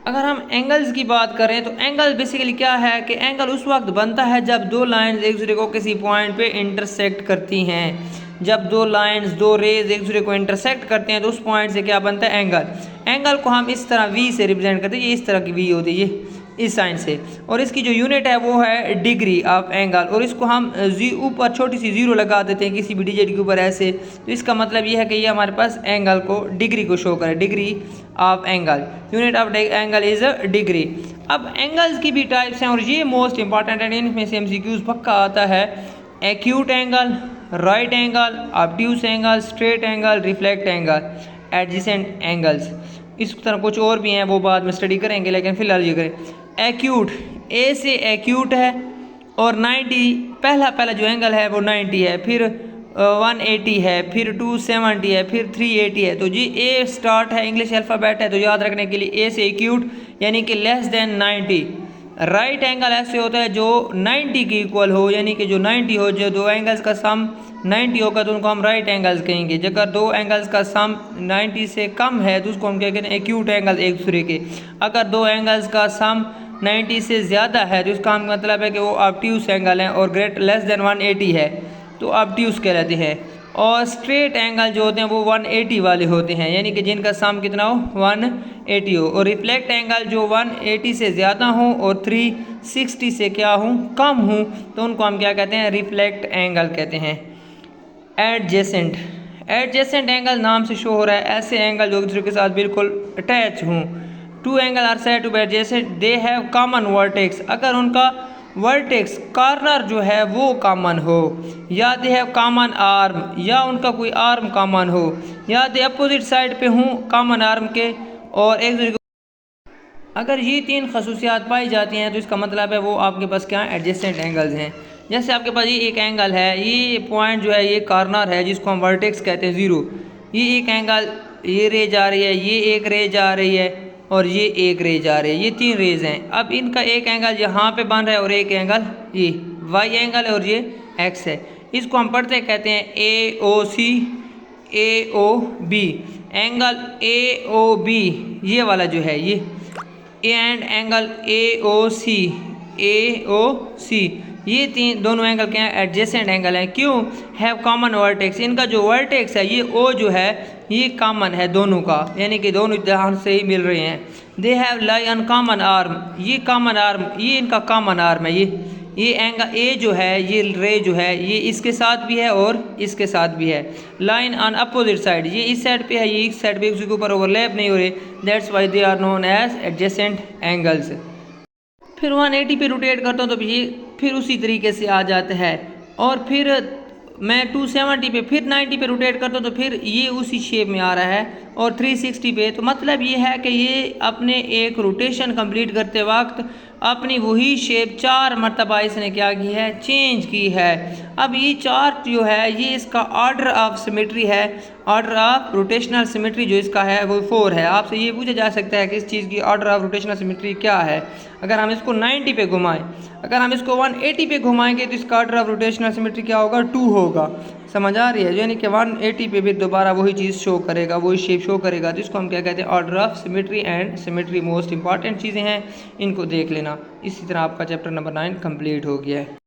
अगर हम एंगल्स की बात करें तो एंगल बेसिकली क्या है कि एंगल उस वक्त बनता है जब दो लाइंस एक दूसरे को किसी पॉइंट पे इंटरसेक्ट करती हैं। जब दो लाइंस दो रेज एक दूसरे को इंटरसेक्ट करते हैं तो उस पॉइंट से क्या बनता है, एंगल। एंगल को हम इस तरह वी से रिप्रेजेंट करते हैं, ये इस तरह की वी होती है, ये इस साइन से। और इसकी जो यूनिट है वो है डिग्री ऑफ एंगल। और इसको हम ऊपर छोटी सी जीरो लगा देते हैं किसी भी डिजिट के ऊपर ऐसे, तो इसका मतलब ये है कि ये हमारे पास एंगल को डिग्री को शो करे, degree of angle. Unit of angle is degree. अब एंगल्स की भी टाइप्स हैं और ये मोस्ट इंपॉर्टेंट है, इनमें से एमसीक्यूज पक्का आता है। Acute angle, right angle, obtuse angle, straight angle, reflect angle, adjacent angles. इस तरह कुछ और भी हैं, वो बाद में स्टडी करेंगे, लेकिन फिलहाल ये करें। एक्यूट, ए से एक्यूट है और 90, पहला जो एंगल है वो 90 है, फिर 180 है, फिर 270 है, फिर 380 है। तो जी ए स्टार्ट है, इंग्लिश अल्फ़ाबेट है, तो याद रखने के लिए ए से एक्यूट यानी कि लेस देन 90। राइट एंगल ऐसे होता है जो 90 के इक्वल हो, यानी कि जो 90 हो, जो दो एंगल्स का सम 90 होगा तो उनको हम राइट एंगल्स कहेंगे। अगर दो एंगल्स का सम 90 से कम है तो उसको हम क्या कहते हैं, एक्यूट एंगल एक दूसरे के। अगर दो एंगल्स का सम 90 से ज़्यादा है तो इसका मतलब है कि वो ऑब्ट्यूस एंगल हैं, और ग्रेट लेस देन 180 है तो ऑब्ट्यूस कहलाते हैं। और स्ट्रेट एंगल जो होते हैं वो 180 वाले होते हैं, यानी कि जिनका सम कितना हो, 180 हो। और रिफ्लेक्ट एंगल जो 180 से ज़्यादा हो और 360 से क्या हो, कम हो, तो उनको हम क्या कहते हैं, रिफ्लेक्ट एंगल कहते हैं। एडजेसेंट, एडजेसेंट एंगल नाम से शो हो रहा है ऐसे एंगल जो एक दूसरे के साथ बिल्कुल अटैच हों। Two angle are said to be adjacent, they have common vertex. अगर उनका वर्टेक्स कॉर्नर जो है वो कॉमन हो, या दे हैव कॉमन आर्म, या उनका कोई आर्म कॉमन हो, या दे अपोजिट साइड पे हों कॉमन आर्म के, और एक दूसरे को अगर ये तीन खसूसियात पाई जाती हैं तो इसका मतलब है वो आपके पास क्या एडजेसेंट एंगल्स हैं। जैसे आपके पास ये एक एंगल है, ये पॉइंट जो है ये कॉर्नर है जिसको हम वर्टेक्स कहते हैं 0। ये एक एंगल, ये रे जा रही है, ये एक रे जा रही है, और ये एक रे जा रही है, ये तीन रेज हैं। अब इनका एक एंगल यहाँ पे बन रहा है और एक एंगल ये वाई एंगल है और ये एक्स है। इसको हम पढ़ते कहते हैं A O C, A O B. Angle A O B ये वाला जो है ये and angle A O C, A O सी, ये तीन दोनों एंगल क्या हैं, एडजेसेंट एंगल हैं। क्यों, हैव कॉमन वर्टेक्स। इनका जो वर्टेक्स है ये ओ जो है ये कॉमन है दोनों का, यानी कि दोनों जहाँ से ही मिल रहे हैं। They have lie on common arm, ये कॉमन आर्म, ये इनका कॉमन आर्म है। ये एंगल ए जो है, ये रे जो है ये इसके साथ भी है और इसके साथ भी है। लाइन ऑन अपोजिट साइड, ये इस साइड पे है, ये इस साइड पे, किसी के ऊपर ओवरलैप नहीं हो रहे, that's why they are known as adjacent angles. फिर 180 पे रोटेट करता हूँ तो ये फिर उसी तरीके से आ जाता है। और फिर मैं 270 पे फिर 90 पे रोटेट करता हूँ तो फिर ये उसी शेप में आ रहा है। और 360 पे, तो मतलब ये है कि ये अपने एक रोटेशन कंप्लीट करते वक्त अपनी वही शेप 4 मरतबा इसने क्या की है, चेंज की है। अब ये चार्ट जो है ये इसका ऑर्डर ऑफ सिमेट्री है, ऑर्डर ऑफ रोटेशनल सिमेट्री जो इसका है वो 4 है। आपसे ये पूछा जा सकता है कि इस चीज़ की ऑर्डर ऑफ रोटेशनल सिमेट्री क्या है। अगर हम इसको 90 पे घुमाएं, अगर हम इसको 180 पे घुमाएंगे तो इसका ऑर्डर ऑफ रोटेशनल सिमेट्री क्या होगा, 2 होगा। समझ आ रही है, यानी कि 180 पे भी दोबारा वही चीज़ शो करेगा, वही शेप शो करेगा। तो इसको हम क्या कहते हैं, order of symmetry. And symmetry most important चीज़ें हैं, इनको देख लेना। इसी तरह आपका चैप्टर नंबर 9 कंप्लीट हो गया है।